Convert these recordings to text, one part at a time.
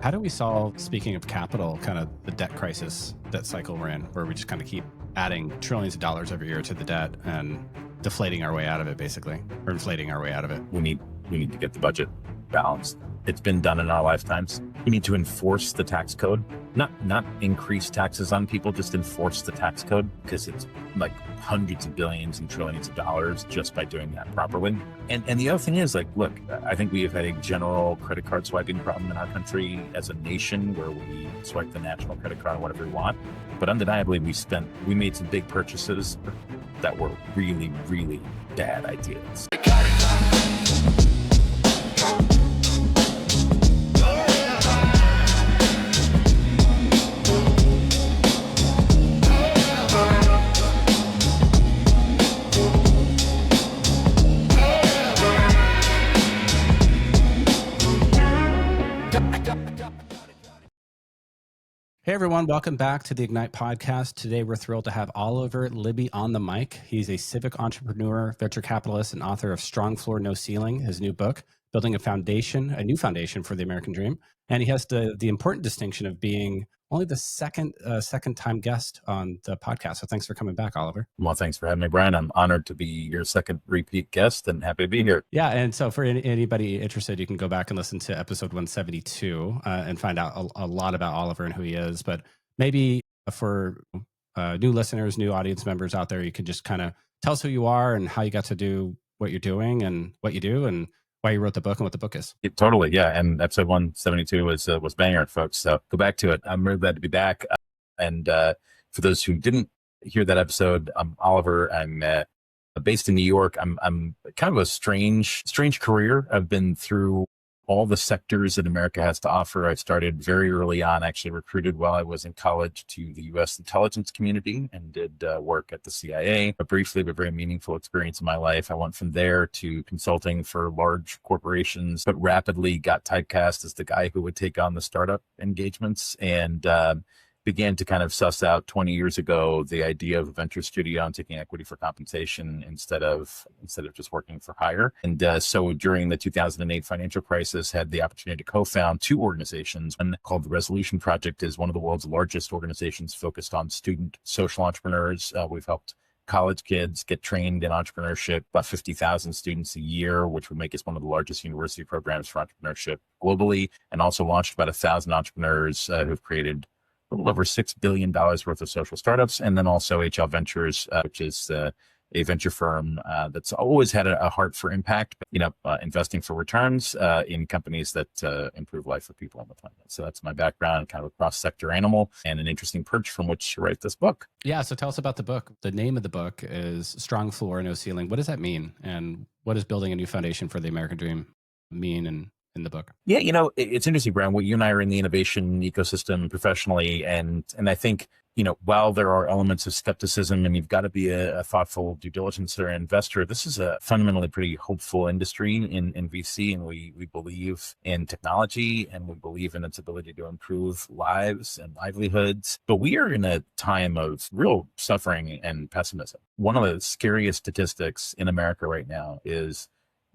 How do we solve, speaking of capital, kind of the debt crisis, debt cycle we're in, where we just kind of keep adding trillions of dollars every year to the debt and deflating our way out of it, basically, or inflating our way out of it? We need to get the budget balanced. It's been done in our lifetimes. We need to enforce the tax code, not increase taxes on people, just enforce the tax code, because it's like hundreds of billions and trillions of dollars just by doing that properly. And the other thing is, like, look, I think we have had a general credit card swiping problem in our country as a nation, where we swipe the national credit card on whatever we want. But undeniably, we made some big purchases that were really, really bad ideas. Hey, everyone. Welcome back to the Ignite podcast. Today, we're thrilled to have Oliver Libby on the mic. He's a civic entrepreneur, venture capitalist, and author of Strong Floor, No Ceiling, his new book, Building a new foundation for the American dream. And he has the important distinction of being only the second time guest on the podcast. So thanks for coming back, Oliver. Well, thanks for having me, Brian. I'm honored to be your second repeat guest and happy to be here. Yeah. And so for anybody interested, you can go back and listen to episode 172 and find out a lot about Oliver and who he is. But maybe for new listeners, new audience members out there, you can just kind of tell us who you are and how you got to do what you're doing and what you do and why you wrote the book and what the book is. Totally, yeah. And episode 172 was banger, folks. So go back to it. I'm really glad to be back. And for those who didn't hear that episode, I'm Oliver. I'm based in New York. I'm kind of a strange career. I've been through all the sectors that America has to offer. I started very early on, actually recruited while I was in college to the U.S. intelligence community and did work at the CIA. A briefly but very meaningful experience in my life. I went from there to consulting for large corporations, but rapidly got typecast as the guy who would take on the startup engagements, and began to kind of suss out 20 years ago the idea of a venture studio and taking equity for compensation instead of just working for hire. And so during the 2008 financial crisis, had the opportunity to co-found two organizations. One called the Resolution Project is one of the world's largest organizations focused on student social entrepreneurs. We've helped college kids get trained in entrepreneurship, about 50,000 students a year, which would make us one of the largest university programs for entrepreneurship globally, and also launched about 1,000 entrepreneurs who've created a little over $6 billion worth of social startups. And then also HL Ventures, which is a venture firm that's always had a heart for impact, investing for returns in companies that improve life for people on the planet. So that's my background, kind of a cross-sector animal and an interesting perch from which to write this book. Yeah, so tell us about the book. The name of the book is Strong Floor, No Ceiling. What does that mean? And what does building a new foundation for the American dream mean in the book? Yeah, it's interesting, Brian. What you and I are in the innovation ecosystem professionally, and I think, while there are elements of skepticism and you've got to be a thoughtful due diligence or investor, this is a fundamentally pretty hopeful industry in VC, and we believe in technology and we believe in its ability to improve lives and livelihoods. But we are in a time of real suffering and pessimism. One of the scariest statistics in America right now is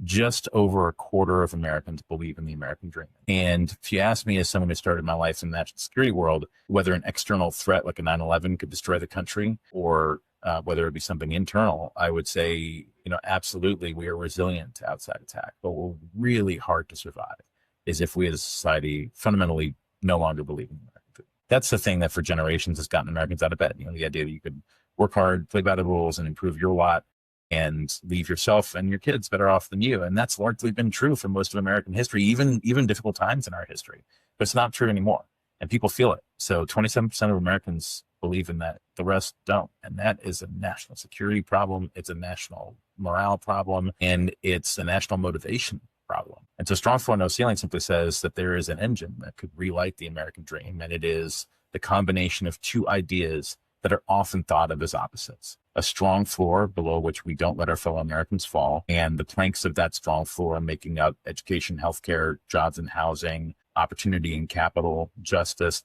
just over a quarter of Americans believe in the American dream. And if you ask me, as someone who started my life in the national security world, whether an external threat like a 9/11 could destroy the country or whether it be something internal, I would say, absolutely, we are resilient to outside attack. But we're really hard to survive is if we as a society fundamentally no longer believe in the American dream. That's the thing that for generations has gotten Americans out of bed. The idea that you could work hard, play by the rules, and improve your lot and leave yourself and your kids better off than you. And that's largely been true for most of American history, even difficult times in our history. But it's not true anymore. And people feel it. So 27% of Americans believe in that. The rest don't. And that is a national security problem. It's a national morale problem. And it's a national motivation problem. And so Strong Floor, No Ceiling simply says that there is an engine that could relight the American dream. And it is the combination of two ideas that are often thought of as opposites. A strong floor below which we don't let our fellow Americans fall, and the planks of that strong floor making up education, healthcare, jobs and housing, opportunity and capital, justice,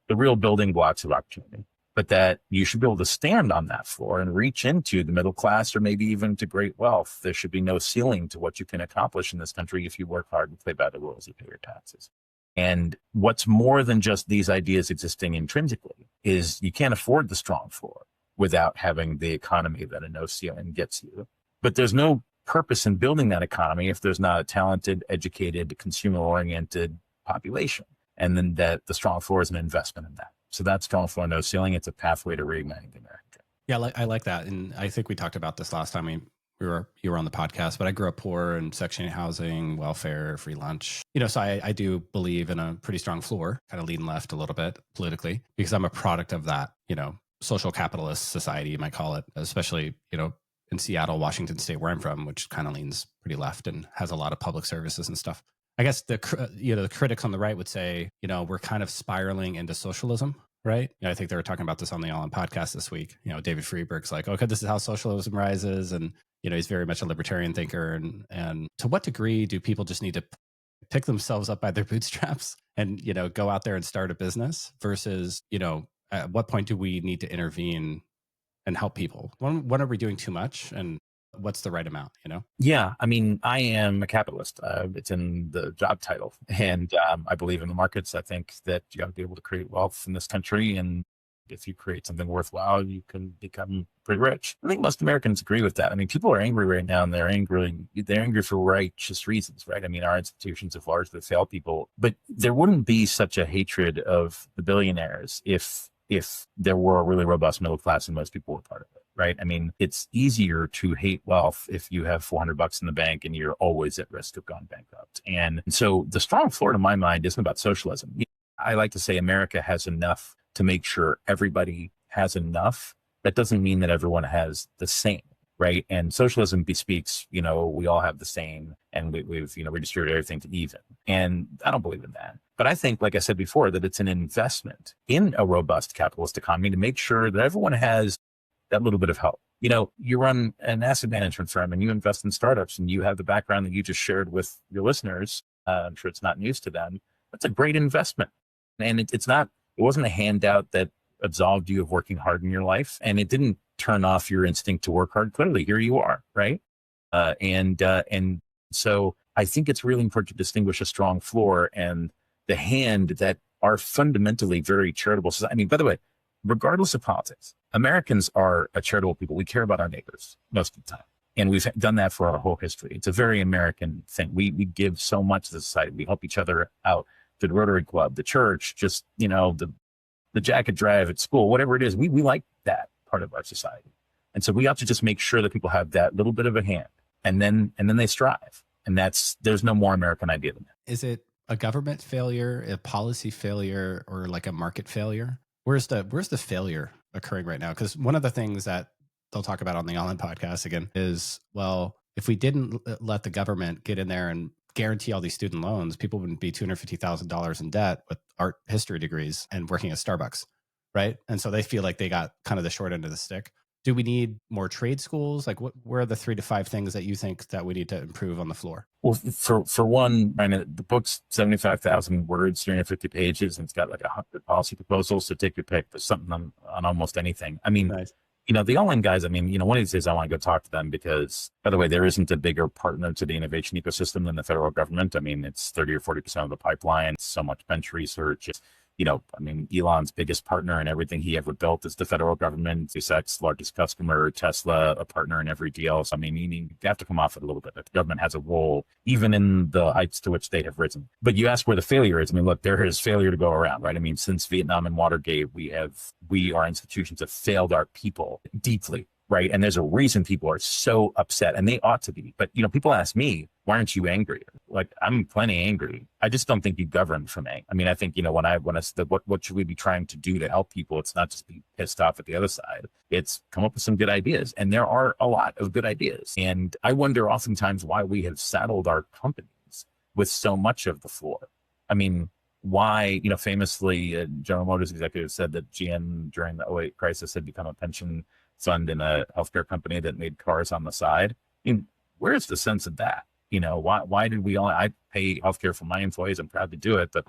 the real building blocks of opportunity. But that you should be able to stand on that floor and reach into the middle class or maybe even to great wealth. There should be no ceiling to what you can accomplish in this country if you work hard and play by the rules and pay your taxes. And what's more than just these ideas existing intrinsically is you can't afford the strong floor without having the economy that a no ceiling gets you. But there's no purpose in building that economy if there's not a talented, educated, consumer-oriented population. And then that the strong floor is an investment in that. So that strong floor, no ceiling, it's a pathway to reigniting the American dream. Yeah, I like that. And I think we talked about this last time you were on the podcast, but I grew up poor in Section 8 housing, welfare, free lunch. So I do believe in a pretty strong floor, kind of lean left a little bit politically, because I'm a product of that, social capitalist society, you might call it, especially, in Seattle, Washington State, where I'm from, which kind of leans pretty left and has a lot of public services and stuff. I guess the critics on the right would say, we're kind of spiraling into socialism, right? I think they were talking about this on the All In podcast this week. David Friedberg's like, okay, this is how socialism rises. And, he's very much a libertarian thinker. And to what degree do people just need to pick themselves up by their bootstraps and, go out there and start a business versus, at what point do we need to intervene and help people? When are we doing too much? And what's the right amount, Yeah. I mean, I am a capitalist. It's in the job title. And I believe in the markets. I think that you got to be able to create wealth in this country. And if you create something worthwhile, you can become pretty rich. I think most Americans agree with that. I mean, people are angry right now, and they're angry for righteous reasons, right? I mean, our institutions have largely failed people, but there wouldn't be such a hatred of the billionaires if there were a really robust middle class and most people were part of it, right? I mean, it's easier to hate wealth if you have $400 in the bank and you're always at risk of going bankrupt. And so the strong floor, to my mind, isn't about socialism. I like to say America has enough to make sure everybody has enough. That doesn't mean that everyone has the same, right? And socialism bespeaks, we all have the same, and we've redistributed everything to even. And I don't believe in that. But I think, like I said before, that it's an investment in a robust capitalist economy to make sure that everyone has that little bit of help. You run an asset management firm and you invest in startups, and you have the background that you just shared with your listeners. I'm sure it's not news to them. That's a great investment. And it wasn't a handout that absolved you of working hard in your life. And it didn't turn off your instinct to work hard. Clearly, here you are, right? And so I think it's really important to distinguish a strong floor and the hand that are fundamentally very charitable. I mean, by the way, regardless of politics, Americans are a charitable people. We care about our neighbors most of the time. And we've done that for our whole history. It's a very American thing. We give so much to society. We help each other out. The Rotary Club, the church, just, the jacket drive at school, whatever it is, we like that part of our society. And so we have to just make sure that people have that little bit of a hand, and then they strive. And there's no more American idea than that. Is it a government failure, a policy failure, or like a market failure? Where's the failure occurring right now? Because one of the things that they'll talk about on the All In podcast again is, well, if we didn't let the government get in there and guarantee all these student loans, people wouldn't be $250,000 in debt with art history degrees and working at Starbucks, right? And so they feel like they got kind of the short end of the stick. Do we need more trade schools? Like, where are the 3 to 5 things that you think that we need to improve on the floor? Well, for one, the book's 75,000 words, 350 pages, and it's got like 100 policy proposals. So take your pick. There's something on almost anything. I mean, nice. The All In guys, I mean, one of these days I want to go talk to them because, by the way, there isn't a bigger partner to the innovation ecosystem than the federal government. I mean, it's 30 or 40% of the pipeline. It's so much bench research. Elon's biggest partner in everything he ever built is the federal government. SpaceX, largest customer, Tesla, a partner in every deal. So, I mean, you have to come off it a little bit. The government has a role, even in the heights to which they have risen. But you ask where the failure is. I mean, look, there is failure to go around, right? I mean, since Vietnam and Watergate, our institutions have failed our people deeply, right? And there's a reason people are so upset, and they ought to be. But, people ask me, why aren't you angry? Like, I'm plenty angry. I just don't think you govern from anger. I mean, I think, when I said, what should we be trying to do to help people? It's not just be pissed off at the other side. It's come up with some good ideas. And there are a lot of good ideas. And I wonder oftentimes why we have saddled our companies with so much of the floor. I mean, why, famously, General Motors executive said that GM during the '08 crisis had become a pension fund in a healthcare company that made cars on the side. I mean, where's the sense of that? Why did I pay healthcare for my employees? I'm proud to do it, but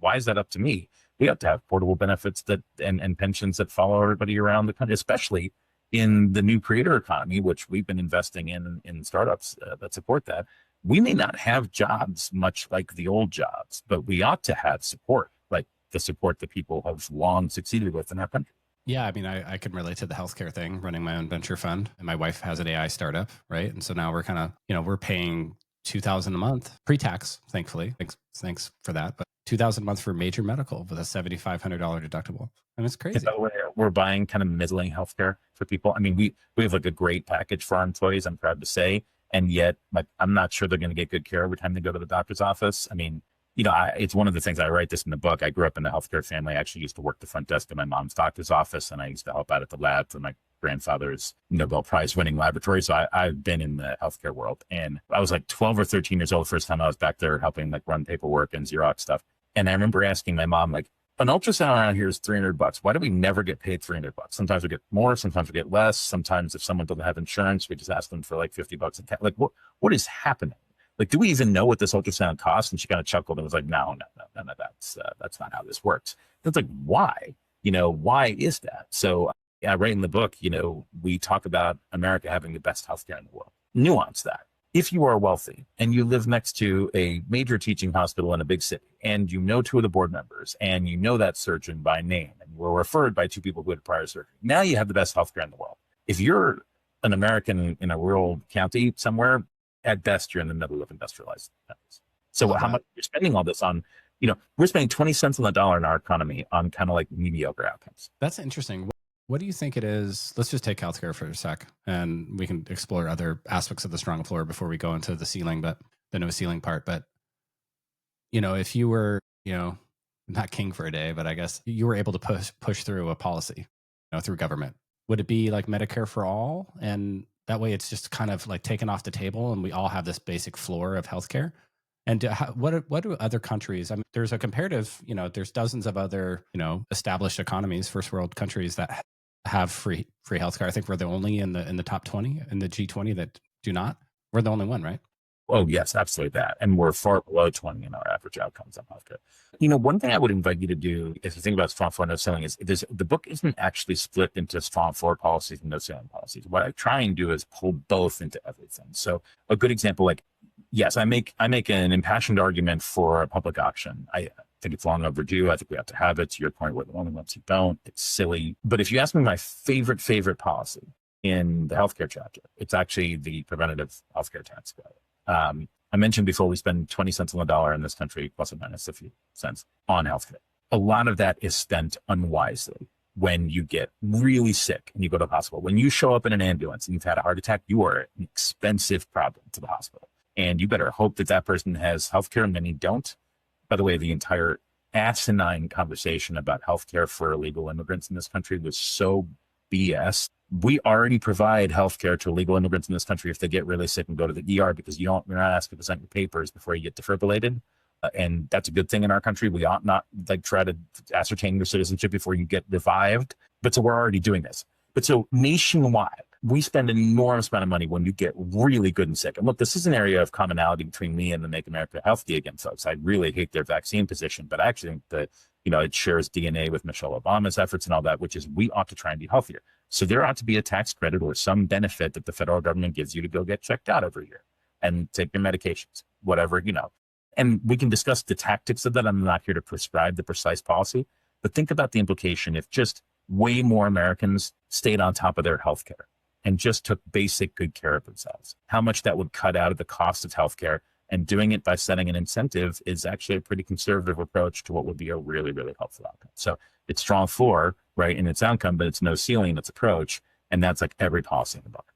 why is that up to me? We have to have portable benefits and pensions that follow everybody around the country, especially in the new creator economy, which we've been investing in startups that support that. we may not have jobs much like the old jobs, but we ought to have support, like the support that people have long succeeded with in our country. Yeah, I mean, I can relate to the healthcare thing, running my own venture fund, and my wife has an AI startup, right? And so now we're kind of, we're paying $2,000 a month pre-tax, thankfully. Thanks for that, but $2,000 a month for major medical with a $7,500 deductible, and it's crazy. By the way, we're buying kind of middling healthcare for people. I mean, we have like a great package for our employees, I'm proud to say, and yet like I'm not sure they're going to get good care every time they go to the doctor's office. I mean, it's one of the things I write this in the book. I grew up in a healthcare family. I actually used to work the front desk at my mom's doctor's office, and I used to help out at the lab for my grandfather's Nobel Prize winning laboratory. So I've been in the healthcare world, and I was like 12 or 13 years old the first time I was back there helping like run paperwork and Xerox stuff. And I remember asking my mom, like, an ultrasound around here is $300. Why do we never get paid $300? Sometimes we get more, sometimes we get less. Sometimes if someone doesn't have insurance, we just ask them for like $50 a like, what is happening? Like, do we even know what this ultrasound costs? And she kind of chuckled and was like, no, that's not how this works. That's like, why? Why is that? So I write in the book, we talk about America having the best healthcare in the world. Nuance that. If you are wealthy and you live next to a major teaching hospital in a big city, and you know two of the board members, and you know that surgeon by name, and you were referred by two people who had prior surgery, now you have the best healthcare in the world. If you're an American in a rural county somewhere, at best, you're in the middle of industrialized countries. So how much you're spending all this on, we're spending 20 cents on the dollar in our economy on kind of like mediocre outcomes. That's interesting. What do you think it is? Let's just take healthcare for a sec, and we can explore other aspects of the strong floor before we go into the ceiling, but the no ceiling part. But, if you were, not king for a day, but I guess you were able to push through a policy, through government, would it be like Medicare for all? And that way it's just kind of like taken off the table and we all have this basic floor of healthcare. And what do other countries, I mean, there's a comparative, there's dozens of other, established economies, first world countries that have free healthcare. I think we're the only in the top 20 in the G20 that do not. We're the only one, right? Oh, yes, absolutely that. And we're far below 20 in our average outcomes on healthcare. One thing I would invite you to do if you think about strong floor no ceiling is the book isn't actually split into strong floor policies and no ceiling policies. What I try and do is pull both into everything. So a good example, like, yes, I make an impassioned argument for a public auction. I think it's long overdue. I think we have to have it. To your point, we're the only ones who don't. It's silly. But if you ask me my favorite policy in the healthcare chapter, it's actually the preventative healthcare tax credit. I mentioned before, we spend 20 cents on the dollar in this country, plus or minus a few cents, on healthcare. A lot of that is spent unwisely. When you get really sick and you go to the hospital, when you show up in an ambulance and you've had a heart attack, you are an expensive problem to the hospital. And you better hope that person has healthcare, and many don't. By the way, the entire asinine conversation about healthcare for illegal immigrants in this country was so BS. We already provide healthcare to illegal immigrants in this country if they get really sick and go to the ER, because you're not asked to present your papers before you get defibrillated. And that's a good thing in our country. We ought not like try to ascertain your citizenship before you get revived. But so we're already doing this. But so nationwide, we spend an enormous amount of money when you get really good and sick. And look, this is an area of commonality between me and the Make America Healthy Again folks. I really hate their vaccine position, but I actually think that, it shares DNA with Michelle Obama's efforts and all that, which is we ought to try and be healthier. So there ought to be a tax credit or some benefit that the federal government gives you to go get checked out every year and take your medications, whatever, And we can discuss the tactics of that. I'm not here to prescribe the precise policy, but think about the implication if just way more Americans stayed on top of their healthcare and just took basic good care of themselves, how much that would cut out of the cost of healthcare. And doing it by setting an incentive is actually a pretty conservative approach to what would be a really, really helpful outcome. So it's strong floor, right, in its outcome, but it's no ceiling in its approach. And that's like every policy in the book.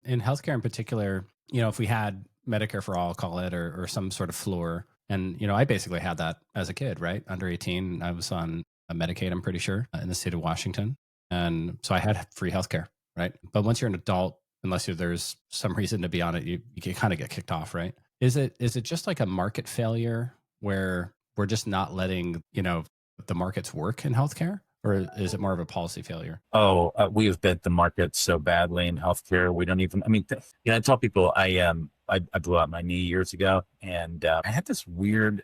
In healthcare in particular, if we had Medicare for all, call it, or some sort of floor. And, I basically had that as a kid, right? Under 18, I was on a Medicaid, I'm pretty sure, in the state of Washington. And so I had free healthcare, right? But once you're an adult, unless there's some reason to be on it, you can kind of get kicked off, right? Is it just like a market failure where we're just not letting, the markets work in healthcare? Or is it more of a policy failure? We have bent the market so badly in healthcare. We don't even, I tell people I blew out my knee years ago, and I had this weird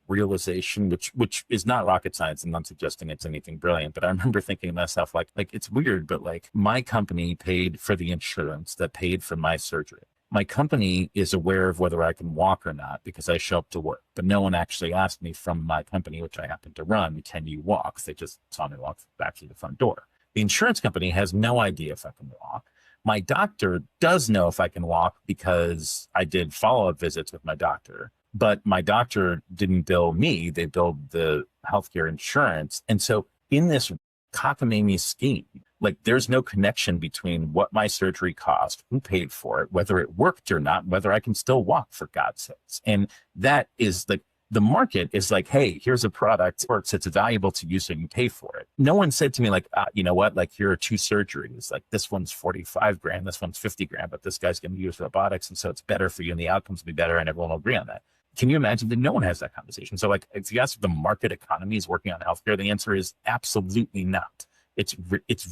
realization, which is not rocket science. I'm not suggesting it's anything brilliant, but I remember thinking to myself, like it's weird, but like my company paid for the insurance that paid for my surgery. my company is aware of whether I can walk or not because I show up to work. But no one actually asked me from my company, which I happen to run, can you walk? They just saw me walk back through the front door. The insurance company has no idea if I can walk. My doctor does know if I can walk because I did follow-up visits with my doctor. But my doctor didn't bill me. They billed the healthcare insurance. And so in this cockamamie scheme, like there's no connection between what my surgery cost, who paid for it, whether it worked or not, whether I can still walk, for God's sakes. And that is like, the market is like, hey, here's a product works, it's valuable to you, so you pay for it. No one said to me like, you know what, like here are two surgeries, like this one's 45 grand, this one's 50 grand, but this guy's going to use robotics, and so it's better for you and the outcomes will be better, and everyone will agree on that. Can you imagine that no one has that conversation? So like, if you ask if the market economy is working on healthcare, the answer is absolutely not. It's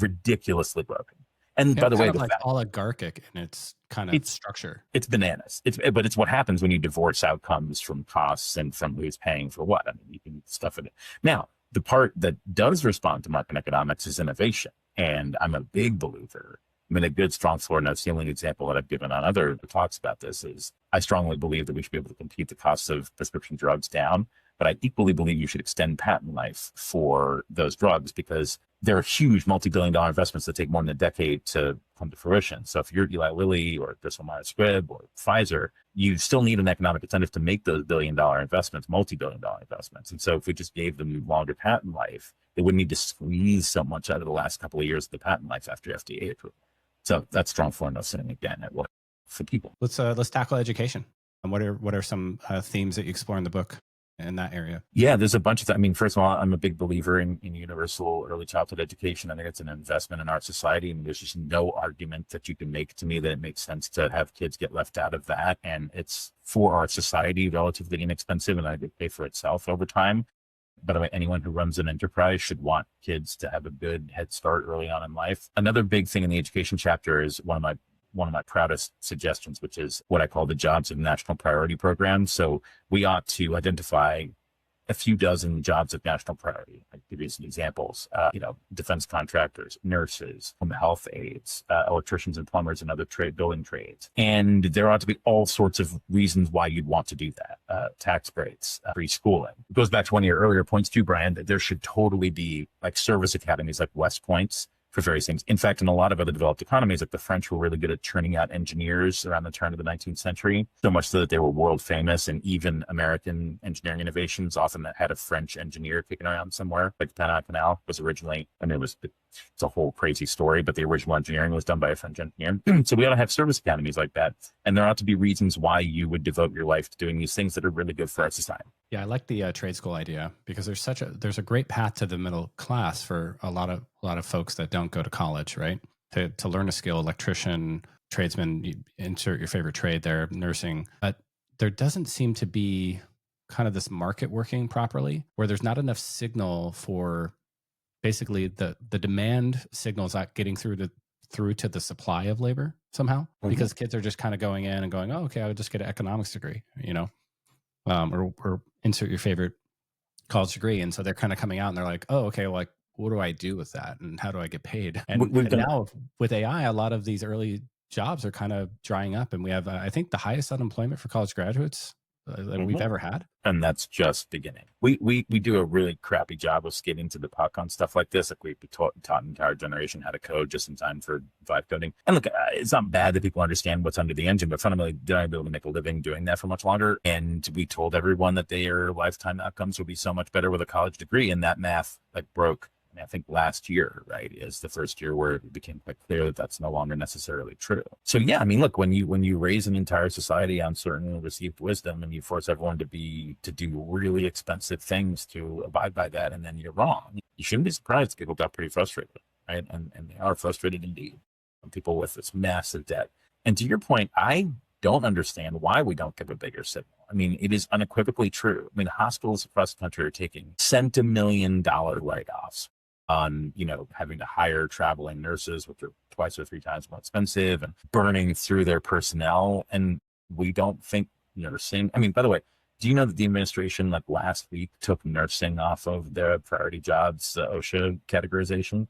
ridiculously broken. And Yeah, by the way, kind of like oligarchic in its kind of structure. It's bananas. But it's what happens when you divorce outcomes from costs and from who's paying for what. I mean, you can stuff it. Now, the part that does respond to market economics is innovation. And I'm a big believer. I mean, a good strong floor, no ceiling example that I've given on other talks about this is I strongly believe that we should be able to compete the costs of prescription drugs down. But I equally believe you should extend patent life for those drugs because they're huge multi-billion-dollar investments that take more than a decade to come to fruition. So if you're Eli Lilly or Bristol Myers Squibb or Pfizer, you still need an economic incentive to make those billion-dollar investments, multi-billion-dollar investments. And so if we just gave them longer patent life, they wouldn't need to squeeze so much out of the last couple of years of the patent life after FDA approval. So that's strong for no saying again at what for people. Let's tackle education. And what are some themes that you explore in the book in that area? Yeah, there's a bunch of I mean, first of all, I'm a big believer in universal early childhood education. I think it's an investment in our society. And there's just no argument that you can make to me that it makes sense to have kids get left out of that. And it's for our society relatively inexpensive, and I could pay for itself over time. By the way, anyone who runs an enterprise should want kids to have a good head start early on in life. Another big thing in the education chapter is one of my proudest suggestions, which is what I call the Jobs of National Priority Program. So we ought to identify a few dozen jobs of national priority. I'll give you some examples. Defense contractors, nurses, home health aides, electricians and plumbers, and other building trades. And there ought to be all sorts of reasons why you'd want to do that. Tax breaks, free schooling. It goes back to one of your earlier points too, Brian, that there should totally be like service academies like West Points for various things. In fact, in a lot of other developed economies, like the French were really good at churning out engineers around the turn of the 19th century, so much so that they were world famous. And even American engineering innovations often had a French engineer kicking around somewhere. Like the Panama Canal was originally, it's a whole crazy story, but the original engineering was done by a French engineer. So we ought to have service academies like that. And there ought to be reasons why you would devote your life to doing these things that are really good for our society. Yeah, I like the trade school idea because there's a great path to the middle class for a lot of folks that don't go to college, right? To learn a skill, electrician, tradesman, you insert your favorite trade there, nursing. But there doesn't seem to be kind of this market working properly where there's not enough signal for basically the demand signals not getting through to the supply of labor somehow, because kids are just kind of going in and going, oh, okay, I would just get an economics degree, or insert your favorite college degree. And so they're kind of coming out and they're like, oh, okay, well, like, what do I do with that? And how do I get paid? And now with AI, a lot of these early jobs are kind of drying up. And we have, I think, the highest unemployment for college graduates that we've ever had. And that's just beginning. We do a really crappy job of skating to the puck on stuff like this. Like we taught an entire generation how to code just in time for vibe coding. And look, it's not bad that people understand what's under the engine, but fundamentally, they're not able to make a living doing that for much longer. And we told everyone that their lifetime outcomes would be so much better with a college degree, and that math broke. I think last year, right, is the first year where it became quite clear that that's no longer necessarily true. So yeah, I mean, look, when you raise an entire society on certain received wisdom and you force everyone to do really expensive things to abide by that, and then you're wrong, you shouldn't be surprised people got pretty frustrated, right? And they are frustrated indeed. People with this massive debt. And to your point, I don't understand why we don't give a bigger signal. I mean, it is unequivocally true. I mean, hospitals across the country are taking $1 write-offs on, having to hire traveling nurses, which are 2 or 3 times more expensive, and burning through their personnel. And we don't think nursing. I mean, by the way, do you know that the administration last week took nursing off of their priority jobs OSHA categorization?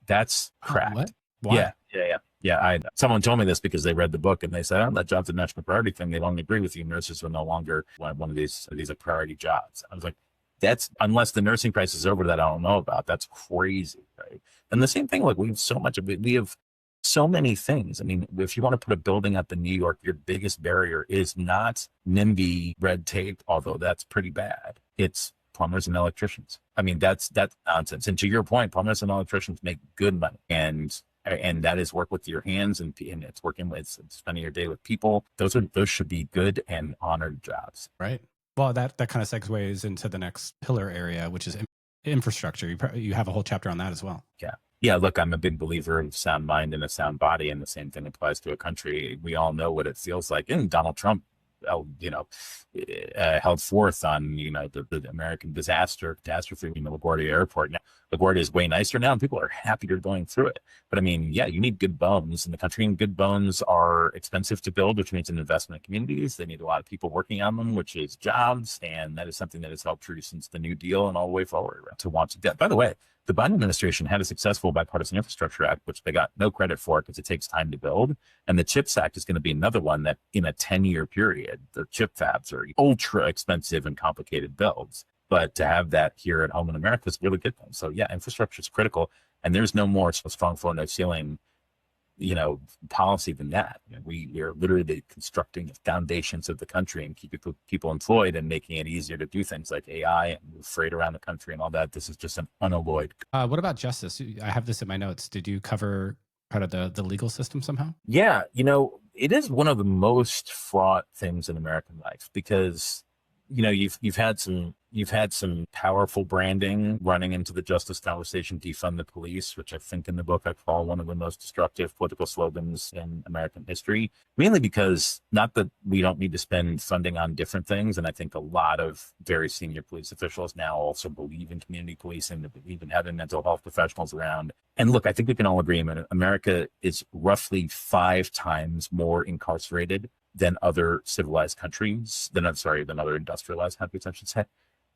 That's cracked. What? Why? Yeah. Yeah, someone told me this because they read the book and they said, "Oh, that job's a national priority thing." They don't agree with you. Nurses are no longer one of these priority jobs. I was like, that's unless the nursing crisis is over that I don't know about. That's crazy, right? And the same thing, like we have so much of it. We have so many things. I mean, if you want to put a building up in New York, your biggest barrier is not NIMBY red tape, although that's pretty bad. It's plumbers and electricians. I mean, that's nonsense. And to your point, plumbers and electricians make good money, and that is work with your hands, and it's working with spending your day with people. Those should be good and honored jobs. Right. Well, that kind of segues into the next pillar area, which is infrastructure. You have a whole chapter on that as well. Yeah. Look, I'm a big believer in sound mind and a sound body, and the same thing applies to a country. We all know what it feels like. And Donald Trump, held forth on the American catastrophe in LaGuardia Airport. Now, LaGuardia is way nicer now, and people are happier going through it. But I mean, yeah, you need good bones in the country, and good bones are expensive to build, which means an investment in communities. They need a lot of people working on them, which is jobs, and that is something that has held true since the New Deal and all the way forward to want to debt. By the way, the Biden administration had a successful bipartisan infrastructure act, which they got no credit for because it takes time to build. And the CHIPS Act is going to be another one that in a 10-year period, the chip fabs are ultra expensive and complicated builds. But to have that here at home in America is really good. So yeah, infrastructure is critical. And there's no more strong floor, no ceiling, policy than that. We are literally constructing the foundations of the country and keeping people employed and making it easier to do things like AI and move freight around the country and all that. This is just an unalloyed. What about justice? I have this in my notes. Did you cover part of the legal system somehow? Yeah, it is one of the most fraught things in American life because you've had some powerful branding running into the justice conversation, defund the police, which I think in the book I call one of the most destructive political slogans in American history, mainly because not that we don't need to spend funding on different things. And I think a lot of very senior police officials now also believe in community policing, they believe in having mental health professionals around. And look, I think we can all agree, America is roughly 5 times more incarcerated than other civilized countries, than other industrialized countries, I should say.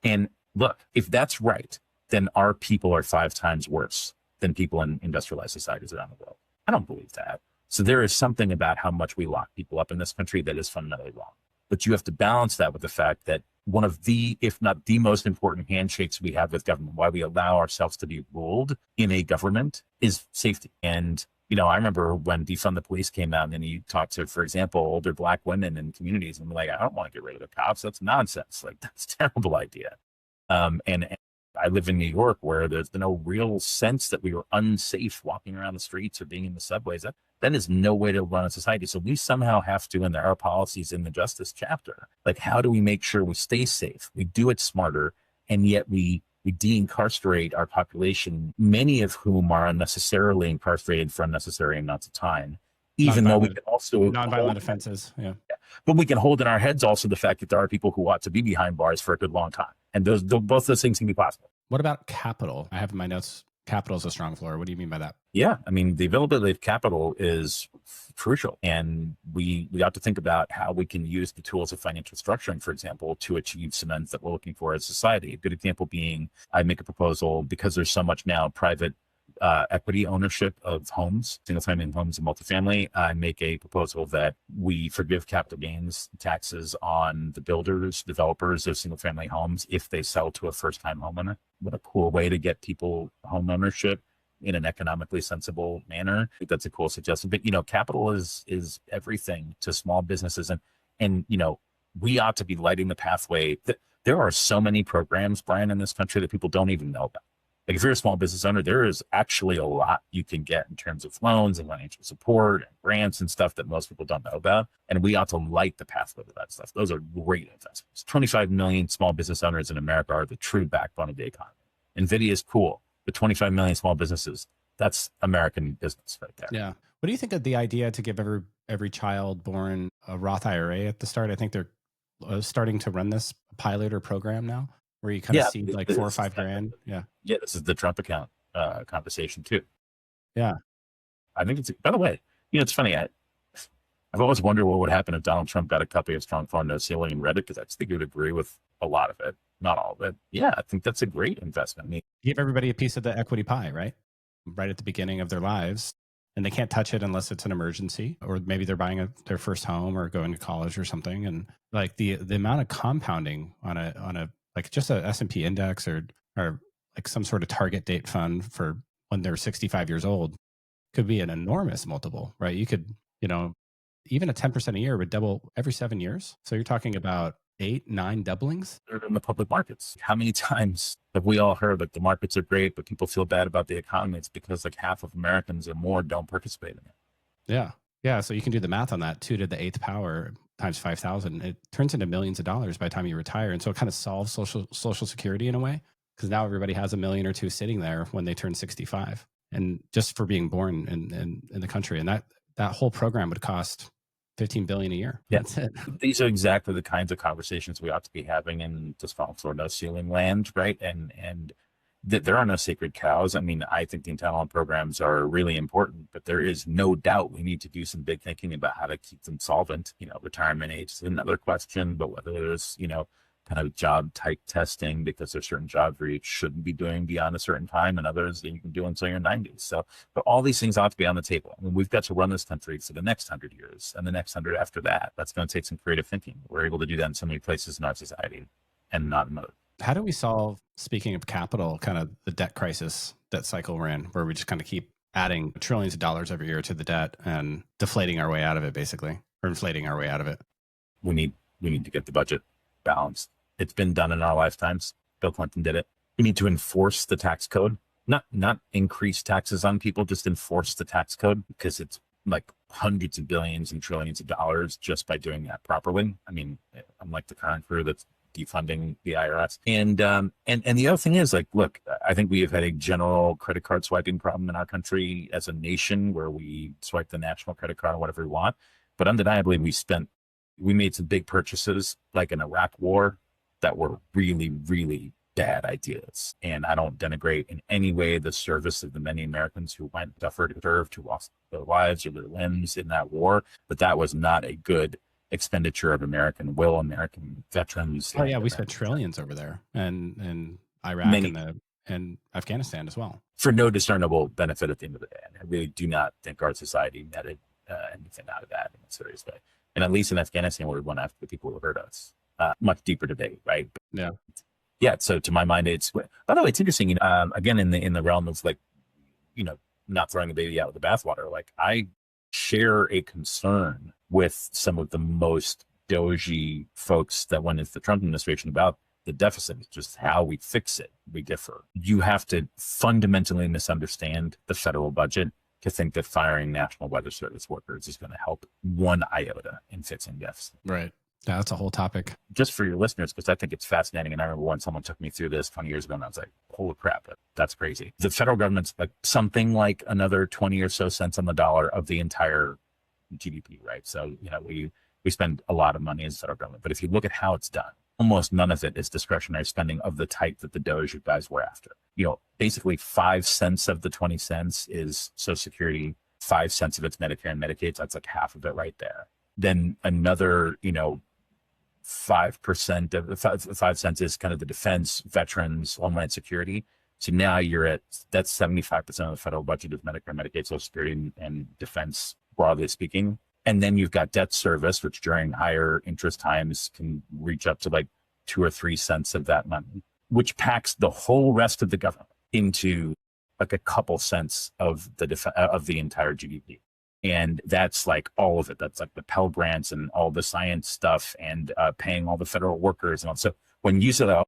And look, if that's right, then our people are 5 times worse than people in industrialized societies around the world. I don't believe that. So there is something about how much we lock people up in this country that is fundamentally wrong. But you have to balance that with the fact that one of the, if not the most important handshakes we have with government, why we allow ourselves to be ruled in a government, is safety. And I remember when defund the police came out, and then you talk to, for example, older Black women in communities, and like, I don't want to get rid of the cops. That's nonsense. Like, that's a terrible idea. And I live in New York, where there's no real sense that we were unsafe walking around the streets or being in the subways. That is no way to run a society. So we somehow have to, and there are policies in the justice chapter, like, how do we make sure we stay safe? We do it smarter, and yet we de-incarcerate our population, many of whom are unnecessarily incarcerated for unnecessary amounts of time, even though we can also nonviolent offenses. Yeah. But we can hold in our heads also the fact that there are people who ought to be behind bars for a good long time. And both those things can be possible. What about capital? I have in my notes, capital is a strong floor. What do you mean by that? Yeah, I mean, the availability of capital is crucial. And we ought to think about how we can use the tools of financial structuring, for example, to achieve some ends that we're looking for as a society. A good example being, I make a proposal, because there's so much now private equity ownership of homes, single-family homes and multifamily. I make a proposal that we forgive capital gains taxes on the developers of single-family homes if they sell to a first-time homeowner. What a cool way to get people home ownership in an economically sensible manner. I think that's a cool suggestion. But capital is everything to small businesses, and we ought to be lighting the pathway. There are so many programs, Brian, in this country that people don't even know about. Like, if you're a small business owner, there is actually a lot you can get in terms of loans and financial support and grants and stuff that most people don't know about. And we ought to light the pathway to that stuff. Those are great investments. 25 million small business owners in America are the true backbone of the economy. NVIDIA is cool, but 25 million small businesses, that's American business right there. Yeah. What do you think of the idea to give every child born a Roth IRA at the start? I think they're starting to run this pilot or program now, where you kind of see like 4 or 5 grand. Yeah. Yeah. This is the Trump account conversation too. Yeah. I think by the way, it's funny. I've always wondered what would happen if Donald Trump got a copy of Strong Farm No Ceiling and read it, because I just think he would agree with a lot of it, not all of it. Yeah. I think that's a great investment. Give everybody a piece of the equity pie, right? Right at the beginning of their lives. and they can't touch it unless it's an emergency, or maybe they're buying their first home or going to college or something. And like the amount of compounding on a like just a S&P index or like some sort of target date fund for when they're 65 years old could be an enormous multiple, right? You could, even a 10% a year would double every 7 years. So you're talking about 8, 9 doublings. They're in the public markets. How many times have we all heard that the markets are great, but people feel bad about the economy? It's because like half of Americans or more don't participate in it. Yeah. Yeah. So you can do the math on that. 2 to the 8th power times 5,000. It turns into millions of dollars by the time you retire. And so it kind of solves social security in a way, because now everybody has $1 million or $2 million sitting there when they turn 65, and just for being born in the country. And that whole program would cost $15 billion a year. Yeah. That's it. These are exactly the kinds of conversations we ought to be having in this floor no ceiling land, right? And there are no sacred cows. I mean, I think the entitlement programs are really important, but there is no doubt we need to do some big thinking about how to keep them solvent. Retirement age is another question, but whether there's, kind of job type testing, because there's certain jobs where you shouldn't be doing beyond a certain time and others that you can do until your 90s. So, but all these things ought to be on the table. I mean, we've got to run this country for the next 100 years and the next 100 after that. That's going to take some creative thinking. We're able to do that in so many places in our society and not in others. How do we solve, speaking of capital, kind of the debt crisis that cycle we're in, where we just kind of keep adding trillions of dollars every year to the debt and deflating our way out of it, basically, or inflating our way out of it? We need to get the budget balanced. It's been done in our lifetimes. Bill Clinton did it. We need to enforce the tax code, not increase taxes on people, just enforce the tax code, because it's like hundreds of billions and trillions of dollars just by doing that properly. I mean, unlike the current crew that's defunding the IRS. And the other thing is, like, look, I think we have had a general credit card swiping problem in our country as a nation, where we swipe the national credit card on whatever we want. But undeniably, we made some big purchases, like in Iraq war, that were really, really bad ideas. And I don't denigrate in any way the service of the many Americans who went suffered, served, who lost their lives or their limbs in that war. But that was not a good expenditure of American will, American veterans. Oh yeah, we spent trillions over there, and Iraq and Afghanistan as well, for no discernible benefit at the end of the day. And I really do not think our society netted anything out of that in a serious way. And at least in Afghanistan, we went after the people who hurt us. Much deeper debate, right? Yeah. So to my mind, by the way, it's interesting. Again, in the realm of, like, not throwing the baby out with the bathwater. Like, I share a concern with some of the most doji folks that went into the Trump administration about the deficit. It's just how we fix it. We differ. You have to fundamentally misunderstand the federal budget to think that firing National Weather Service workers is going to help one iota in fixing deficit. Right. Yeah, that's a whole topic. Just for your listeners, because I think it's fascinating. And I remember when someone took me through this 20 years ago, and I was like, holy crap, that's crazy. The federal government's like something like another 20 or so cents on the dollar of the entire GDP, right? So, we spend a lot of money as the federal government. But if you look at how it's done, almost none of it is discretionary spending of the type that the Doge guys were after. Basically 5 cents of the 20 cents is Social Security, 5 cents of it's Medicare and Medicaid. So that's like half of it right there. Then another, 5% of 5 cents is kind of the defense, veterans, homeland security. So now that's 75% of the federal budget is Medicare, Medicaid, Social Security, and defense, broadly speaking. And then you've got debt service, which during higher interest times can reach up to like 2 or 3 cents of that money, which packs the whole rest of the government into like a couple cents of the entire GDP. And that's like all of it. That's like the Pell Grants and all the science stuff and paying all the federal workers and all. So when you said,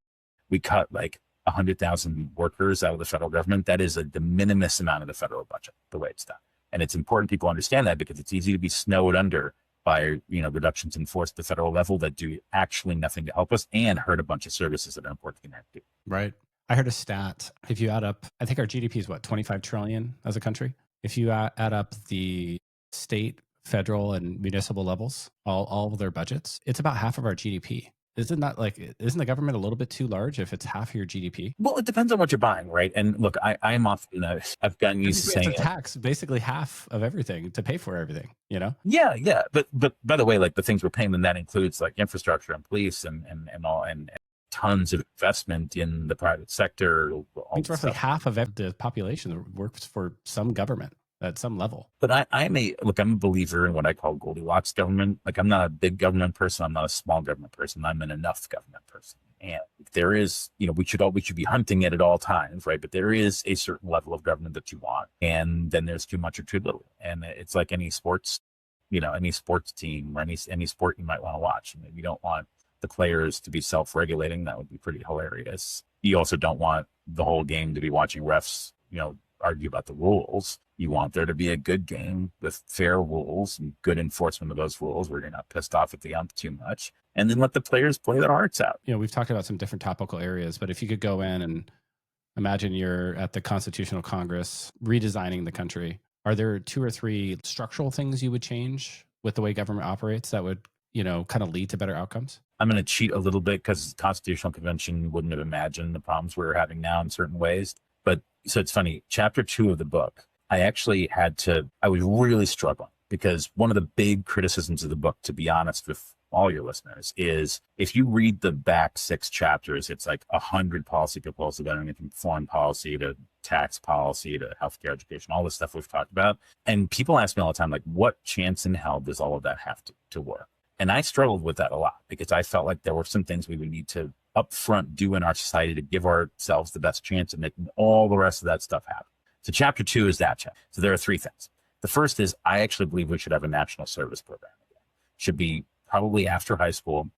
we cut like 100,000 workers out of the federal government, that is a de minimis amount of the federal budget, the way it's done. And it's important people understand that, because it's easy to be snowed under by, reductions in force at the federal level that do actually nothing to help us and hurt a bunch of services that are important to connect to. Right. I heard a stat. If you add up, I think our GDP is 25 trillion as a country. If you add up the state, federal, and municipal levels, all of their budgets, it's about half of our GDP. Isn't the government a little bit too large if it's half of your GDP? Well, it depends on what you're buying, right? And look, I'm often, I've gotten used to saying it's a tax, basically half of everything to pay for everything, Yeah. But by the way, like the things we're paying, then that includes like infrastructure and police and all, and tons of investment in the private sector. It's roughly half of the population that works for some government. at some level. But I'm a believer in what I call Goldilocks government. Like, I'm not a big government person. I'm not a small government person. I'm an enough government person. And there is, we should be hunting it at all times, right? But there is a certain level of government that you want, and then there's too much or too little. And it's like any sports, any sports team or any sport you might want to watch. You don't want the players to be self-regulating. That would be pretty hilarious. You also don't want the whole game to be watching refs, argue about the rules. You want there to be a good game with fair rules and good enforcement of those rules where you're not pissed off at the ump too much, and then let the players play their hearts out. We've talked about some different topical areas, but if you could go in and imagine you're at the Constitutional Congress redesigning the country, are there 2 or 3 structural things you would change with the way government operates that would, kind of lead to better outcomes? I'm going to cheat a little bit because the Constitutional Convention wouldn't have imagined the problems we're having now in certain ways. But so it's funny, chapter 2 of the book, I was really struggling because one of the big criticisms of the book, to be honest with all your listeners, is if you read the back 6 chapters, it's like 100 policy proposals about anything from foreign policy to tax policy to healthcare, education, all this stuff we've talked about. And people ask me all the time, like, what chance in hell does all of that have to work? And I struggled with that a lot because I felt like there were some things we would need to upfront do in our society to give ourselves the best chance of making all the rest of that stuff happen. So chapter 2 is that chapter. So there are 3 things. The first is I actually believe we should have a national service program again. Should be probably after high school,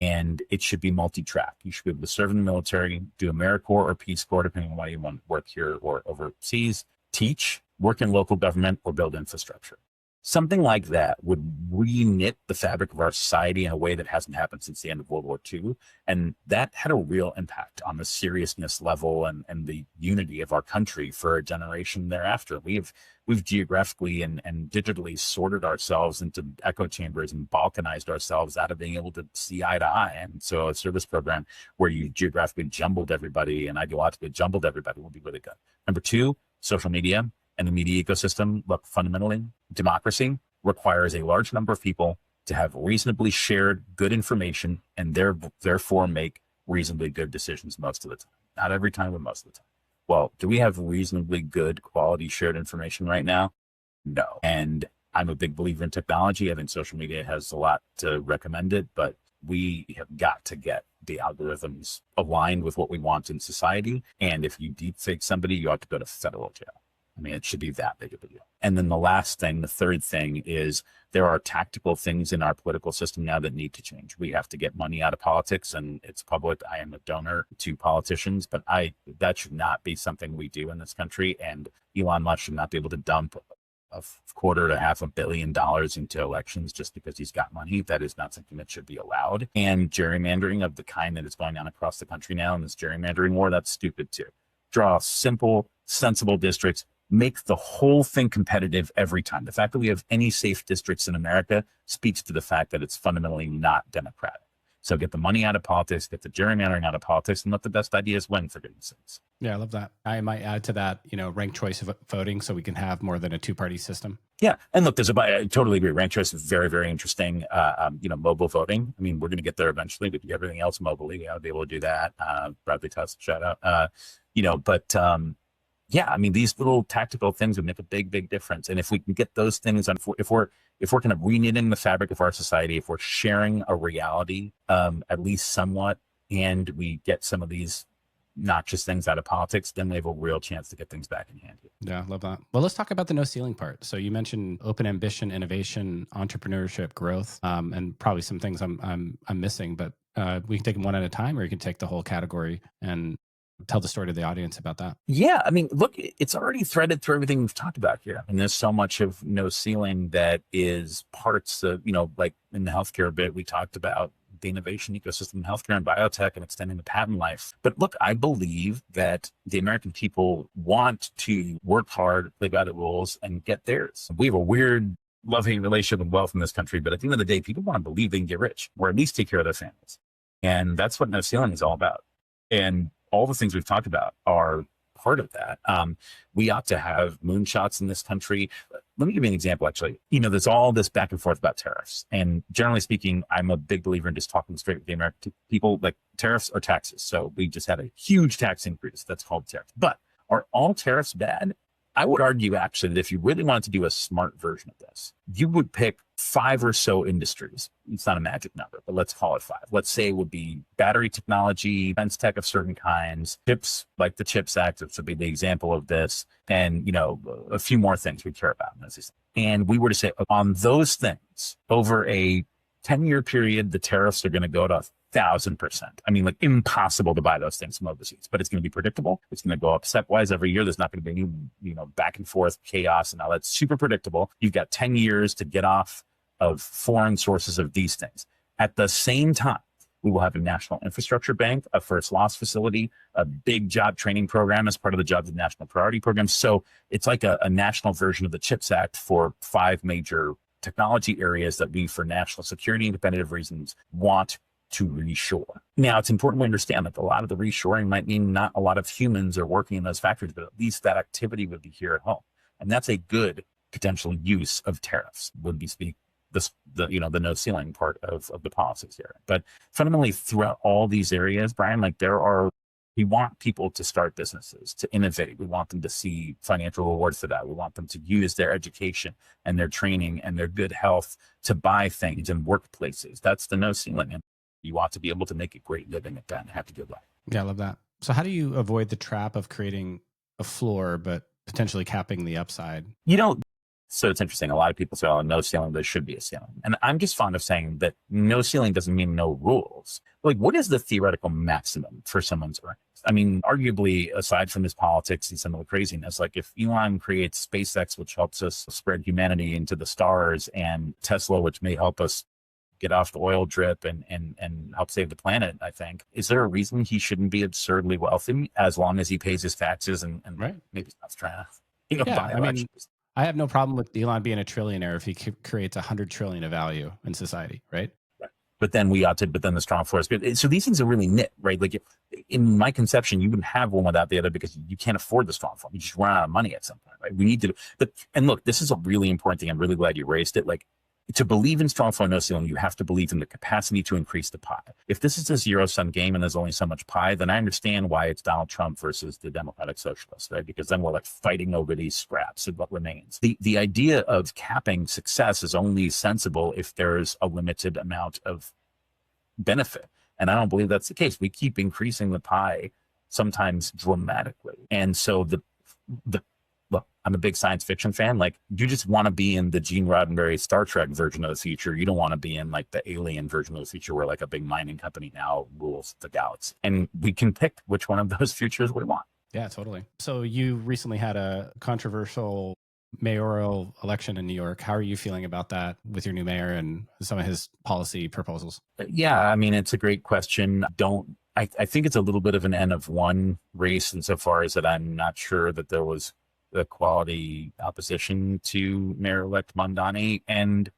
and it should be multi-track. You should be able to serve in the military, do AmeriCorps or Peace Corps, depending on why you want to work here or overseas, teach, work in local government, or build infrastructure. Something like that would re-knit the fabric of our society in a way that hasn't happened since the end of World War II. And that had a real impact on the seriousness level and the unity of our country for a generation thereafter. We've geographically and digitally sorted ourselves into echo chambers and balkanized ourselves out of being able to see eye to eye. And so a service program where you geographically jumbled everybody and ideologically jumbled everybody will be really good. Number 2, social media and the media ecosystem. Look, fundamentally, democracy requires a large number of people to have reasonably shared good information and therefore make reasonably good decisions most of the time. Not every time, but most of the time. Well, do we have reasonably good quality shared information right now? No. And I'm a big believer in technology. I think social media has a lot to recommend it, but we have got to get the algorithms aligned with what we want in society. And if you deepfake somebody, you ought to go to federal jail. I mean, it should be that big of a deal. And then the third thing is there are tactical things in our political system now that need to change. We have to get money out of politics, and it's public. I am a donor to politicians, but that should not be something we do in this country. And Elon Musk should not be able to dump a quarter to $500 million into elections just because he's got money. That is not something that should be allowed. And gerrymandering of the kind that is going on across the country now in this gerrymandering war, that's stupid too. Draw simple, sensible districts. Make the whole thing competitive every time. The fact that we have any safe districts in America speaks to the fact that it's fundamentally not democratic. So get the money out of politics, get the gerrymandering out of politics, and let the best ideas win, for goodness sakes. Yeah, I love that. I might add to that, ranked choice voting so we can have more than a 2-party system. Yeah. And look, I totally agree. Ranked choice is very, very interesting. Mobile voting. I mean, we're going to get there eventually, but everything else mobilely, we ought to be able to do that. Bradley Tuss, shout out. Yeah, I mean, these little tactical things would make a big, big difference. And if we can get those things, if we're kind of reknitting the fabric of our society, if we're sharing a reality, at least somewhat, and we get some of these noxious things out of politics, then we have a real chance to get things back in hand. Yeah, I love that. Well, let's talk about the no ceiling part. So you mentioned open ambition, innovation, entrepreneurship, growth, and probably some things I'm missing. But we can take them one at a time, or you can take the whole category and tell the story to the audience about that. Yeah, I mean, look, it's already threaded through everything we've talked about here. And there's so much of no ceiling that is parts of, like in the healthcare bit, we talked about the innovation ecosystem in healthcare and biotech and extending the patent life. But look, I believe that the American people want to work hard, play by the rules, and get theirs. We have a weird love-hate relationship with wealth in this country, but at the end of the day, people want to believe they can get rich or at least take care of their families. And that's what no ceiling is all about. And all the things we've talked about are part of that. We ought to have moonshots in this country. Let me give you an example, actually. There's all this back and forth about tariffs. And generally speaking, I'm a big believer in just talking straight with the American people. Like, tariffs are taxes. So we just had a huge tax increase. That's called tariffs. But are all tariffs bad? I would argue actually that if you really wanted to do a smart version of this, you would pick 5 or so industries. It's not a magic number, but let's call it 5. Let's say it would be battery technology, defense tech of certain kinds, chips like the CHIPS Act, which would be the example of this, and a few more things we care about. And we were to say on those things over a 10-year period, the tariffs are going to go to 1,000%. I mean, like impossible to buy those things from overseas, but it's going to be predictable. It's going to go up stepwise every year. There's not going to be any, back and forth chaos and all that's super predictable. You've got 10 years to get off of foreign sources of these things. At the same time, we will have a national infrastructure bank, a first loss facility, a big job training program as part of the Jobs and National Priority Program. So it's like a national version of the CHIPS Act for 5 major technology areas that we, for national security and competitive reasons, want to reshore. Now, it's important to understand that a lot of the reshoring might mean not a lot of humans are working in those factories, but at least that activity would be here at home. And that's a good potential use of tariffs, would be the no ceiling part of the policies here. But fundamentally, throughout all these areas, Brian, we want people to start businesses, to innovate. We want them to see financial rewards for that. We want them to use their education and their training and their good health to buy things in workplaces. That's the no ceiling. And you ought to be able to make a great living at that and have a good life. Yeah, I love that. So how do you avoid the trap of creating a floor, but potentially capping the upside? So it's interesting. A lot of people say, oh, no ceiling, there should be a ceiling. And I'm just fond of saying that no ceiling doesn't mean no rules. Like, what is the theoretical maximum for someone's earnings? I mean, arguably, aside from his politics and some of the craziness, like if Elon creates SpaceX, which helps us spread humanity into the stars, and Tesla, which may help us get off the oil drip and help save the planet, I think, is there a reason he shouldn't be absurdly wealthy as long as he pays his taxes and right. maybe stops trying to buy elections? I have no problem with Elon being a trillionaire if he creates 100 trillion of value in society, right? But then the strong force. So these things are really knit, right? Like in my conception, you wouldn't have one without the other because you can't afford the strong form. You just run out of money at some point, right? We need to, and look, this is a really important thing. I'm really glad you raised it. Like, to believe in strong flow, no ceiling, you have to believe in the capacity to increase the pie. If this is a zero-sum game and there's only so much pie, then I understand why it's Donald Trump versus the Democratic Socialists, right? Because then we're like fighting over these scraps of what remains. The idea of capping success is only sensible if there's a limited amount of benefit. And I don't believe that's the case. We keep increasing the pie, sometimes dramatically. And so look, I'm a big science fiction fan. Like, you just want to be in the Gene Roddenberry Star Trek version of the future. You don't want to be in like the alien version of the future where like a big mining company now rules the galaxy. And we can pick which one of those futures we want. Yeah, totally. So you recently had a controversial mayoral election in New York. How are you feeling about that with your new mayor and some of his policy proposals? Yeah, I mean, it's a great question. I think it's a little bit of an N of one race insofar as that I'm not sure that there was the quality opposition to Mayor-elect Mondani. And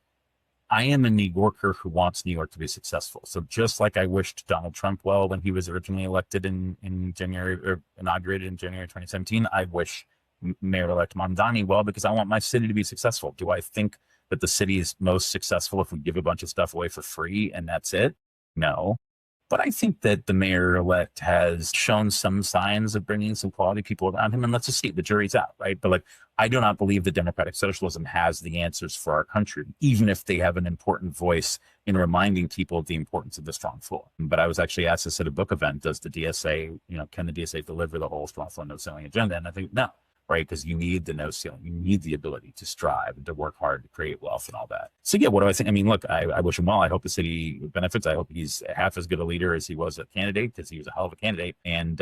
I am a New Yorker who wants New York to be successful. So just like I wished Donald Trump well when he was originally elected in January, or inaugurated in January 2017, I wish Mayor-elect Mondani well because I want my city to be successful. Do I think that the city is most successful if we give a bunch of stuff away for free and that's it? No. But I think that the mayor-elect has shown some signs of bringing some quality people around him. And let's just see, the jury's out, right? But like, I do not believe that democratic socialism has the answers for our country, even if they have an important voice in reminding people of the importance of the strong floor. But I was actually asked this at a book event, does the DSA, can the DSA deliver the whole strong floor no ceiling agenda? And I think no. Right? Because you need the no ceiling. You need the ability to strive and to work hard to create wealth and all that. So yeah, what do I think? I mean, look, I wish him well. I hope the city benefits. I hope he's half as good a leader as he was a candidate, because he was a hell of a candidate. And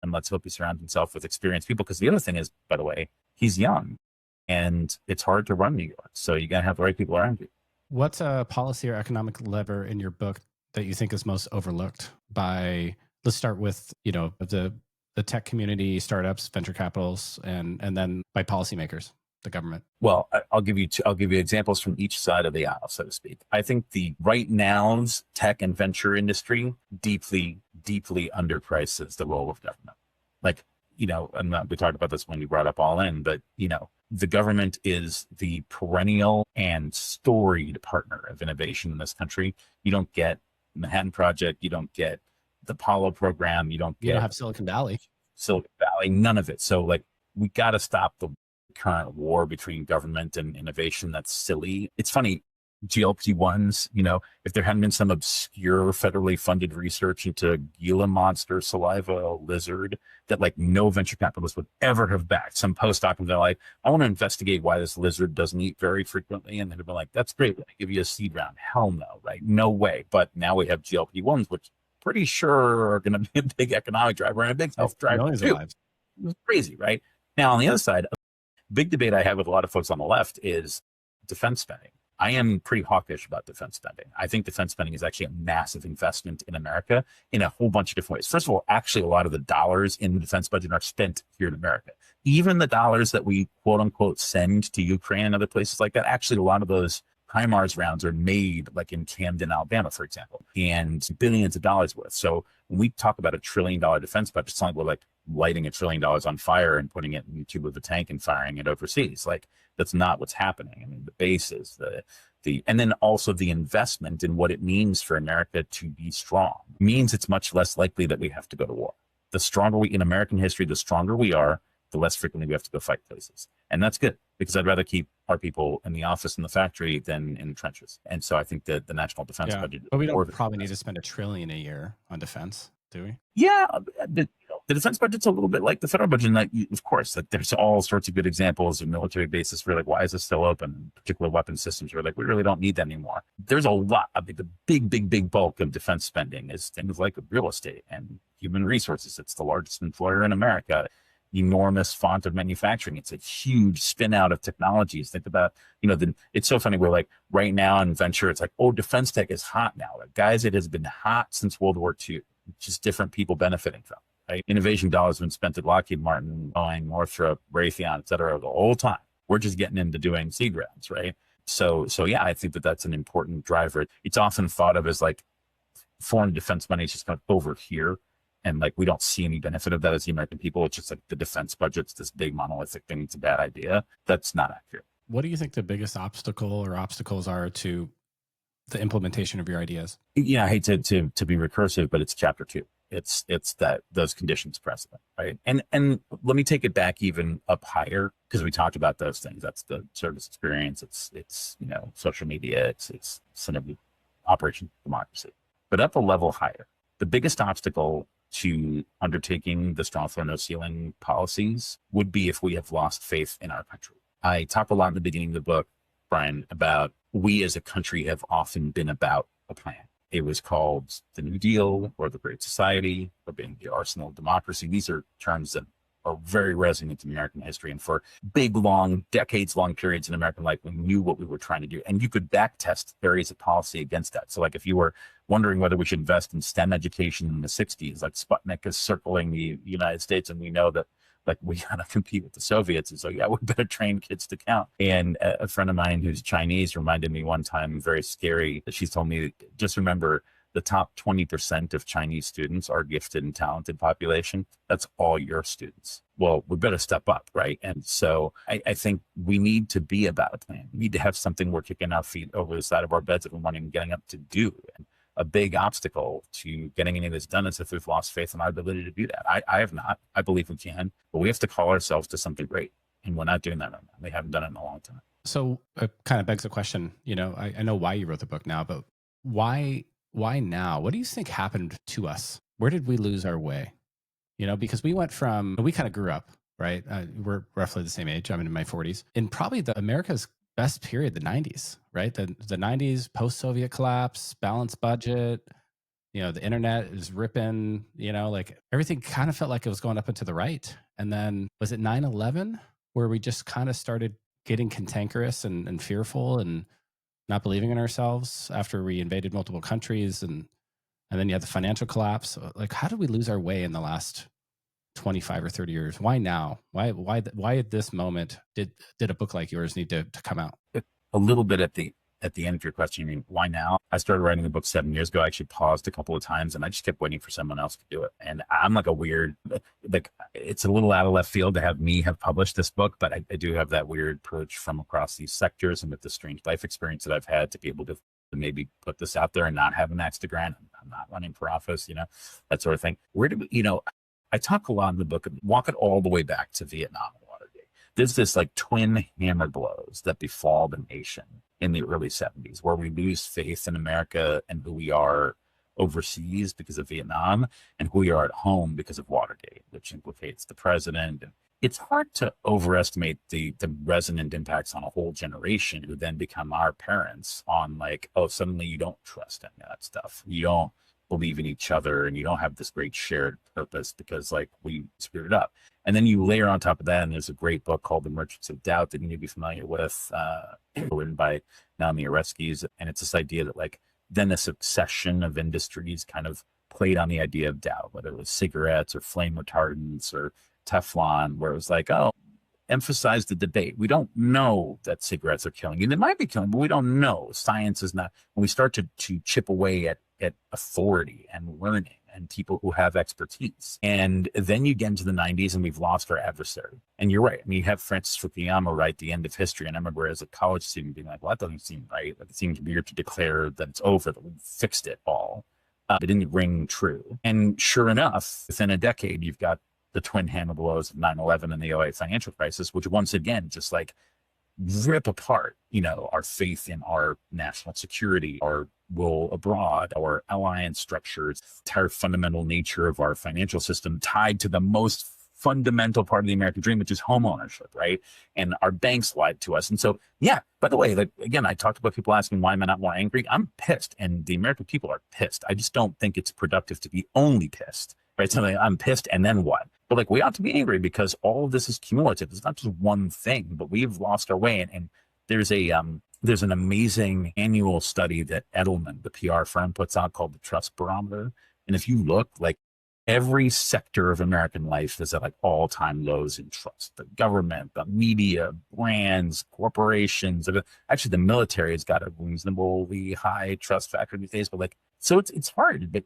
let's hope he surrounds himself with experienced people. Because the other thing is, by the way, he's young and it's hard to run New York. So you got to have the right people around you. What's a policy or economic lever in your book that you think is most overlooked by, let's start with, the tech community, startups, venture capitals, and then by policymakers, the government? Well, I'll give you examples from each side of the aisle, so to speak. I think the right now's tech and venture industry deeply, deeply underprices the role of government. Like, and we talked about this when we brought up All In, but the government is the perennial and storied partner of innovation in this country. You don't get Manhattan Project, you don't get the Apollo program, you don't have Silicon Valley, none of it. So like, we got to stop the current war between government and innovation that's silly. It's funny, GLP-1s, you know, if there hadn't been some obscure federally funded research into Gila monster saliva lizard that like no venture capitalist would ever have backed, some postdoc and they're like, I want to investigate why this lizard doesn't eat very frequently. And they'd be like, that's great. Let me give you a seed round. Hell no, right? No way. But now we have GLP-1s, which pretty sure are going to be a big economic driver and a big health driver Millions of too. lives. It was crazy, right? Now, on the other side, a big debate I have with a lot of folks on the left is defense spending. I am pretty hawkish about defense spending. I think defense spending is actually a massive investment in America in a whole bunch of different ways. First of all, actually, a lot of the dollars in the defense budget are spent here in America. Even the dollars that we quote unquote send to Ukraine and other places like that, actually, a lot of those HIMARS rounds are made like in Camden, Alabama, for example, and billions of dollars worth. So when we talk about $1 trillion defense budget, it's not like we're like lighting $1 trillion on fire and putting it in the tube of a tank and firing it overseas. Like that's not what's happening. I mean, the base is and then also the investment in what it means for America to be strong means it's much less likely that we have to go to war. The stronger we, in American history, the stronger we are, the less frequently we have to go fight places. And that's good because I'd rather keep our people in the office and the factory than in the trenches. And so I think that the national defense budget. But we don't probably need to spend $1 trillion a year on defense, do we? Yeah. The defense budget's a little bit like the federal budget. And of course, like, there's all sorts of good examples of military bases for like, why is this still open? Particular weapon systems where like, we really don't need that anymore. There's a lot of the big bulk of defense spending is things like real estate and human resources. It's the largest employer in America. Enormous font of manufacturing. It's a huge spin out of technologies. Think about, it's so funny. We're like right now in venture, it's like, oh, defense tech is hot now. Like, guys, it has been hot since World War II. Just different people benefiting from it, right? Innovation dollars have been spent at Lockheed Martin, Boeing, Northrop, Raytheon, et cetera, the whole time. We're just getting into doing seed rounds, right? So yeah, I think that that's an important driver. It's often thought of as like foreign defense money is just kind of over here. And like, we don't see any benefit of that as the American people. It's just like the defense budget's this big monolithic thing. It's a bad idea. That's not accurate. What do you think the biggest obstacle or obstacles are to the implementation of your ideas? Yeah, I hate to be recursive, but it's chapter 2. It's that those conditions precedent, right? And let me take it back even up higher because we talked about those things. That's the service experience. It's social media. It's Operation Democracy. But up a level higher, the biggest obstacle to undertaking the strong floor, no ceiling policies would be if we have lost faith in our country. I talk a lot in the beginning of the book, Brian, about we as a country have often been about a plan. It was called the New Deal or the Great Society or being the arsenal of democracy. These are terms that are very resonant in American history. And for big, long, decades-long periods in American life, we knew what we were trying to do. And you could backtest areas of policy against that. So like if you were wondering whether we should invest in STEM education in the 60s, like Sputnik is circling the United States, and we know that like we gotta compete with the Soviets. And so yeah, we better train kids to count. And a friend of mine who's Chinese reminded me one time, very scary, that she's told me, just remember, the top 20% of Chinese students are gifted and talented population. That's all your students. Well, we better step up, right? And so I think we need to be about a plan. We need to have something we're kicking our feet over the side of our beds every morning and getting up to do. And a big obstacle to getting any of this done is if we've lost faith in our ability to do that. I have not. I believe we can, but we have to call ourselves to something great. And we're not doing that right now. We haven't done it in a long time. So it kind of begs the question, I know why you wrote the book now, but why now? What do you think happened to us? Where did we lose our way? Because we kind of grew up, right? We're roughly the same age. I'm in my 40s. In probably America's best period, the 90s, right? The 90s, post-Soviet collapse, balanced budget, the internet is ripping, like everything kind of felt like it was going up and to the right. And then was it 9/11 where we just kind of started getting cantankerous and fearful and not believing in ourselves after we invaded multiple countries, and then you had the financial collapse. Like, how did we lose our way in the last 25 or 30 years? Why now? Why at this moment did a book like yours need to come out? A little bit at the end of your question, you mean why now? I started writing the book 7 years ago. I actually paused a couple of times and I just kept waiting for someone else to do it. And I'm like it's a little out of left field to have published this book, but I do have that weird approach from across these sectors and with the strange life experience that I've had to be able to maybe put this out there and not have an axe to grind. I'm not running for office, that sort of thing. Where do we, I talk a lot in the book, walk it all the way back to Vietnam and Watergate. There's this like twin hammer blows that befall the nation in the early 70s, where we lose faith in America and who we are overseas because of Vietnam, and who we are at home because of Watergate, which implicates the president. It's hard to overestimate the resonant impacts on a whole generation who then become our parents on like, oh, suddenly you don't trust any of that stuff. You don't believe in each other, and you don't have this great shared purpose because like we screwed it up. And then you layer on top of that, and there's a great book called The Merchants of Doubt that you need to be familiar with, written by Naomi Oreskes. And it's this idea that like then a succession of industries kind of played on the idea of doubt, whether it was cigarettes or flame retardants or Teflon, where it was like, oh, emphasize the debate. We don't know that cigarettes are killing you. They might be killing, but we don't know. Science is not. When we start to chip away at authority and learning and people who have expertise, and then you get into the 90s and we've lost our adversary. And you're right. I mean, you have Francis Fukuyama write The End of History, and I remember as a college student being like, well, that doesn't seem right. Like, it seems weird to declare that it's over, that we fixed it all. It didn't ring true. And sure enough, within a decade, you've got the twin hammer blows of 9/11 and the '08 financial crisis, which once again just like rip apart, our faith in our national security, our role abroad, our alliance structures, entire fundamental nature of our financial system tied to the most fundamental part of the American dream, which is home ownership, right? And our banks lied to us. And so, yeah, by the way, like, again, I talked about people asking why am I not more angry? I'm pissed, and the American people are pissed. I just don't think it's productive to be only pissed, right? So like, I'm pissed, and then what? But like, we ought to be angry because all of this is cumulative. It's not just one thing, but we've lost our way. And there's an amazing annual study that Edelman, the PR firm, puts out called the Trust Barometer. And if you look, like, every sector of American life is at like all-time lows in trust. The government, the media, brands, corporations. Actually, the military has got a reasonably high trust factor these days. But like, so it's hard. But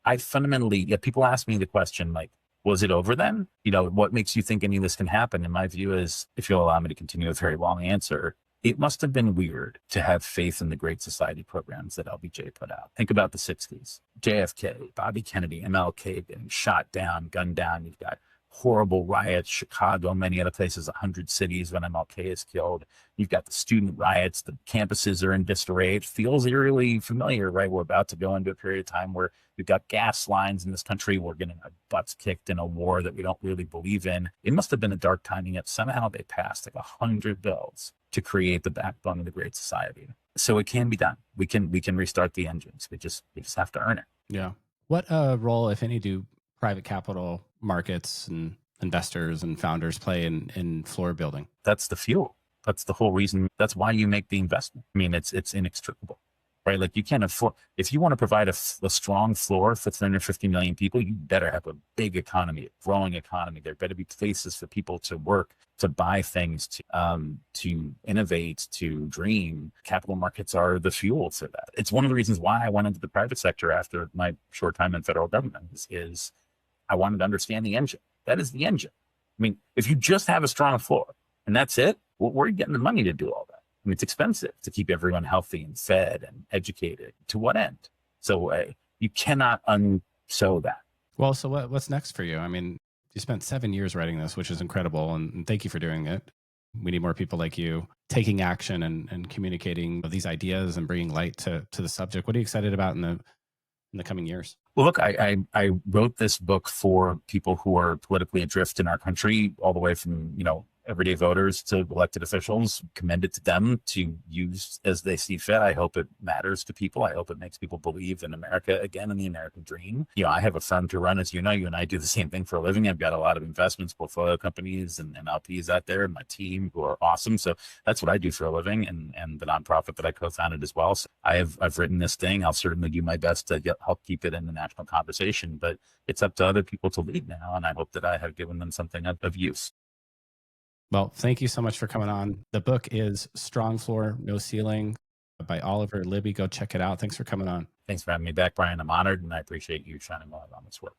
I fundamentally, people ask me the question like, was it over then? What makes you think any of this can happen? And my view is, if you'll allow me to continue a very long answer, it must have been weird to have faith in the Great Society programs that LBJ put out. Think about the 60s. JFK, Bobby Kennedy, MLK getting shot down, gunned down. You've got horrible riots, Chicago, many other places, 100 cities when MLK is killed. You've got the student riots. The campuses are in disarray. It feels eerily familiar, right? We're about to go into a period of time where we've got gas lines in this country. We're getting our butts kicked in a war that we don't really believe in. It must have been a dark time, and yet somehow they passed like 100 bills to create the backbone of the Great Society. So it can be done. We can restart the engines. We just have to earn it. Yeah. What role, if any, do private capital markets and investors and founders play in floor building? That's the fuel. That's the whole reason. That's why you make the investment. I mean, it's inextricable, right? Like, you can't afford, if you want to provide a strong floor for 350 million people, you better have a big economy, a growing economy. There better be places for people to work, to buy things, to innovate, to dream. Capital markets are the fuel for that. It's one of the reasons why I went into the private sector after my short time in federal government is I wanted to understand the engine. That is the engine. I mean, if you just have a strong floor and that's it, well, where are you getting the money to do all that? I mean, it's expensive to keep everyone healthy and fed and educated. To what end? So you cannot unsew that. Well, so what's next for you? I mean, you spent 7 years writing this, which is incredible, and thank you for doing it. We need more people like you taking action and communicating these ideas and bringing light to the subject. What are you excited about in the coming years? Well, look, I wrote this book for people who are politically adrift in our country, all the way from, everyday voters to elected officials. Commend it to them to use as they see fit. I hope it matters to people. I hope it makes people believe in America again, in the American dream. I have a firm to run, as you know. You and I do the same thing for a living. I've got a lot of investments, portfolio companies, and LPs out there, and my team who are awesome. So that's what I do for a living, and the nonprofit that I co-founded as well. So I've written this thing. I'll certainly do my best to help keep it in the national conversation, but it's up to other people to lead now, and I hope that I have given them something of use. Well, thank you so much for coming on. The book is Strong Floor, No Ceiling by Oliver Libby. Go check it out. Thanks for coming on. Thanks for having me back, Brian. I'm honored, and I appreciate you shining light on this work.